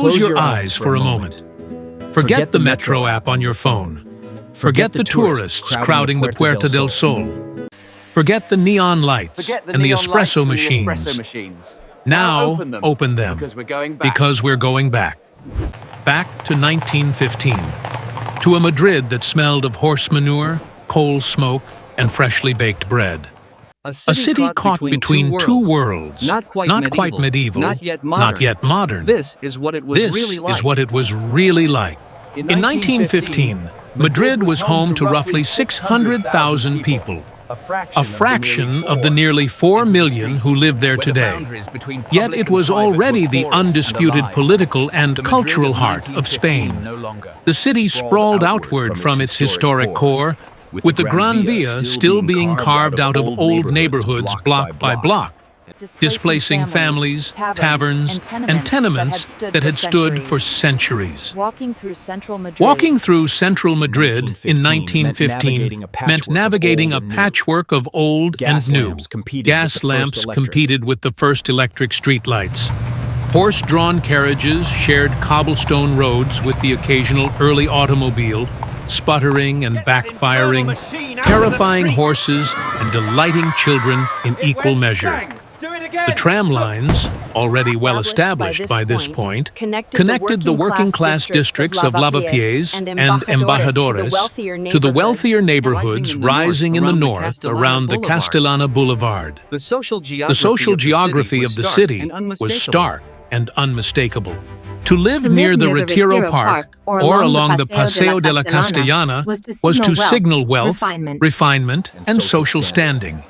Close your eyes for a moment. Forget the Metro app on your phone. Forget the tourists crowding the Puerta del Sol. Forget the neon lights and the espresso machines. Now open them, because we're going back. Back to 1915, to a Madrid that smelled of horse manure, coal smoke, and freshly baked bread. A city caught between two worlds, not quite medieval, not yet modern. This is what it was really like. In 1915, Madrid was home to roughly 600,000 people, a fraction of the nearly 4 million who live there today. Yet it was already the undisputed political and cultural heart of Spain. The city sprawled outward from its historic core, with the Gran Via still being carved out of old neighborhoods block by block, displacing families, taverns, and tenements that had stood for centuries. Walking through central Madrid in 1915 meant navigating a patchwork of old and new. Gas lamps competed with the first electric streetlights. Horse-drawn carriages shared cobblestone roads with the occasional early automobile, sputtering and backfiring, terrifying horses and delighting children in equal measure. The tram lines, already well established by this point, connected the working-class districts of Lavapiés and Embajadores to the wealthier neighborhoods rising in the north around the Castellana Boulevard. The social geography of the city was stark and unmistakable. To live near the Retiro Park or along the Paseo de la Castellana was to signal wealth, refinement, and social standing.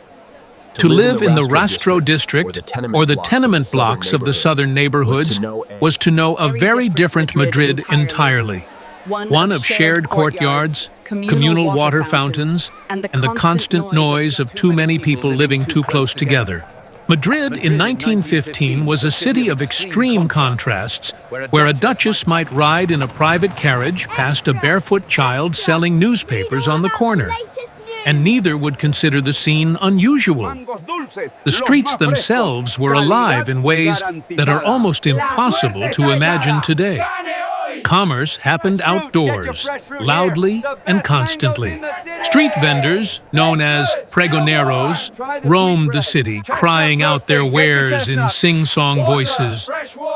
To live in the Rastro district or the tenement blocks of the southern neighborhoods was to know a very different Madrid entirely. One of shared courtyards, communal water fountains, and the constant noise of too many people living too close together. Madrid in 1915 was a city of extreme contrasts, where a duchess might ride in a private carriage past a barefoot child selling newspapers on the corner, and neither would consider the scene unusual. The streets themselves were alive in ways that are almost impossible to imagine today. Commerce happened outdoors, loudly and constantly. Street vendors, known as pregoneros, roamed the city, crying out their wares in sing-song voices.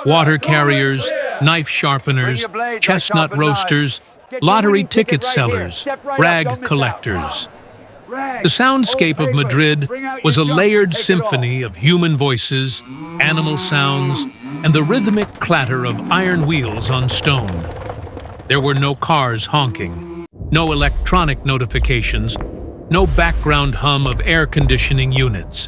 Water carriers, knife sharpeners, chestnut roasters, lottery ticket sellers, rag collectors. The soundscape of Madrid was a layered symphony of human voices, animal sounds, and the rhythmic clatter of iron wheels on stone. There were no cars honking, no electronic notifications, no background hum of air conditioning units.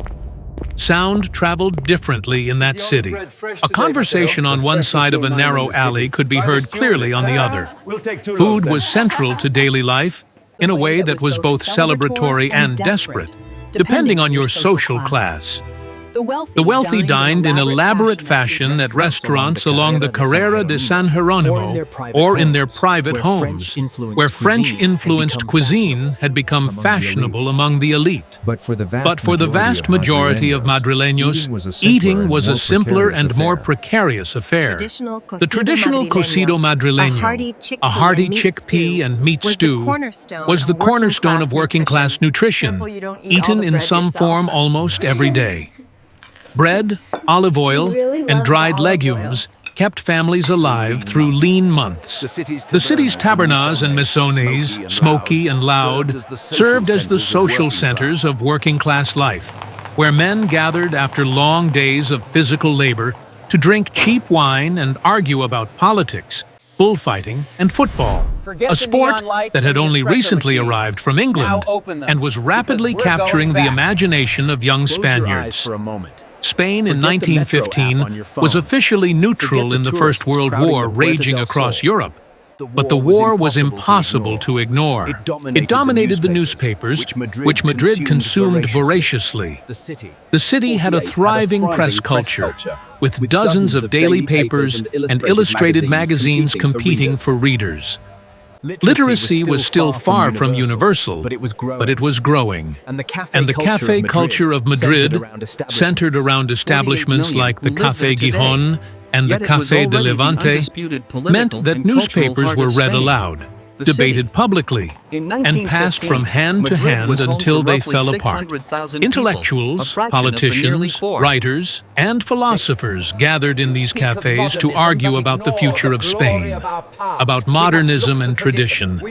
Sound traveled differently in that city. A conversation on one side of a narrow alley could be heard clearly on the other. Food was central to daily life, in a way that was both celebratory and desperate, depending on your social class. The wealthy dined in elaborate fashion at restaurants along the Carrera de San Jeronimo or in their private homes, where French-influenced cuisine had become fashionable among the elite. But for the vast majority of Madrileños, eating was a simpler and more precarious affair. The traditional cocido madrileño, a hearty chickpea and meat stew, was the cornerstone of working-class nutrition, eaten in some form almost every day. Bread, olive oil, and dried legumes kept families alive through lean months. The city's tabernas and mesones, smoky and loud, served as the social centers of working-class life, where men gathered after long days of physical labor to drink cheap wine and argue about politics, bullfighting, and football, a sport that had only recently arrived from England and was rapidly capturing the imagination of young Spaniards. Spain in 1915 was officially neutral in the First World War raging across Europe, but the war was impossible to ignore. It dominated the newspapers, which Madrid consumed voraciously. The city had a thriving press culture, with dozens of daily papers and illustrated magazines competing for readers. Literacy was still far from universal, but it was growing. And the café culture of Madrid, centered around establishments like the Café Gijón and the Café de Levante meant that newspapers were read aloud, debated publicly, and passed from hand to hand until they fell apart. Intellectuals, politicians, writers, and philosophers gathered in these cafes to argue about the future of Spain, about modernism and tradition,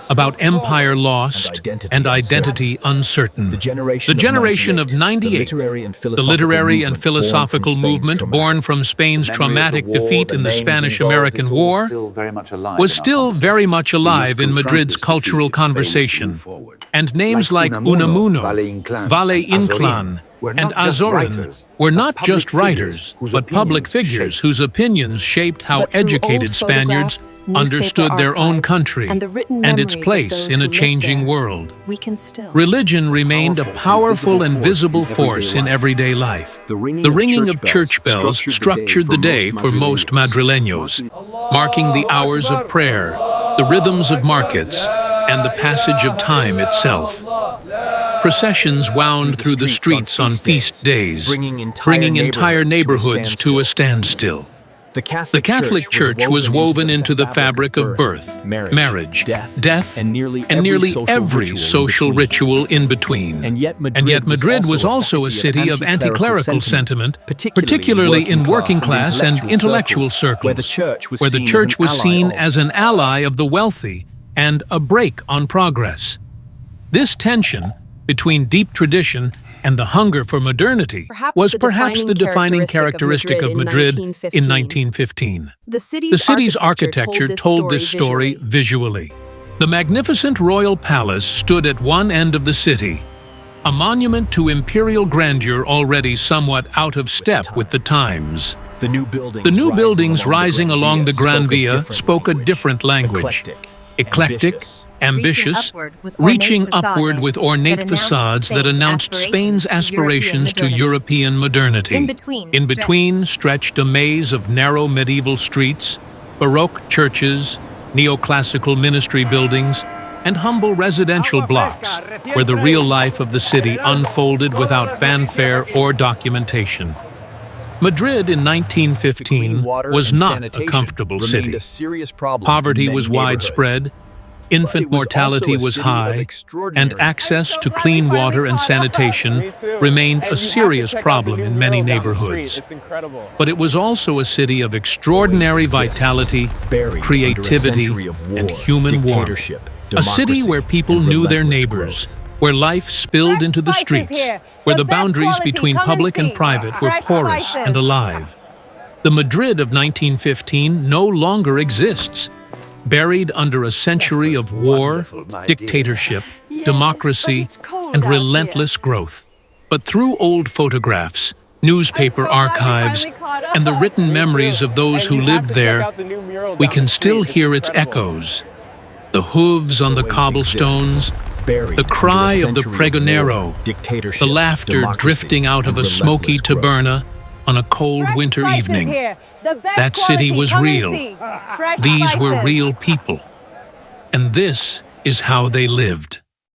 about empire lost and identity uncertain. The generation of '98, the literary and philosophical movement born from Spain's traumatic defeat in the Spanish-American War, was still very much alive in Madrid's cultural conversation, and names like Unamuno, Valle Inclán, and Azorin were not just writers, but public figures whose opinions shaped how educated Spaniards understood their own country and its place in a changing world. Religion remained a powerful and visible force in everyday life. The ringing of church bells structured the day for most Madrileños, marking the hours of prayer, the rhythms of markets, and the passage of time itself. Processions wound through the streets on feast days, bringing entire neighborhoods to a standstill. The Catholic Church was woven into the fabric of birth, marriage, death, and nearly every social ritual in between. And yet Madrid was also a city of anti-clerical sentiment, particularly in working-class and intellectual circles, where the Church was seen as an ally of the wealthy and a brake on progress. This tension between deep tradition and the hunger for modernity was perhaps the defining characteristic of Madrid in 1915. The city's architecture told this story visually. The magnificent royal palace stood at one end of the city, a monument to imperial grandeur already somewhat out of step with the times. The new buildings rising along the Gran Via spoke a different language. Eclectic, ambitious, reaching upward with ornate facades that announced Spain's aspirations to European modernity. In between stretched a maze of narrow medieval streets, Baroque churches, neoclassical ministry buildings, and humble residential blocks, where the real life of the city unfolded without fanfare or documentation. Madrid in 1915 was not a comfortable city. Poverty was widespread, infant mortality was high, and access to clean water and sanitation remained a serious problem in many neighborhoods. But it was also a city of extraordinary vitality, creativity, and human warmth. A city where people knew their neighbors, where life spilled into the streets, where the boundaries between public and private were porous and alive. The Madrid of 1915 no longer exists, buried under a century of war, dictatorship, democracy, and relentless growth. But through old photographs, newspaper archives, and the written memories of those who lived there, we can still hear its echoes. The hooves on the cobblestones, the cry of the pregonero, the laughter drifting out of a smoky taberna on a cold winter evening. That city was real. These were real people. And this is how they lived.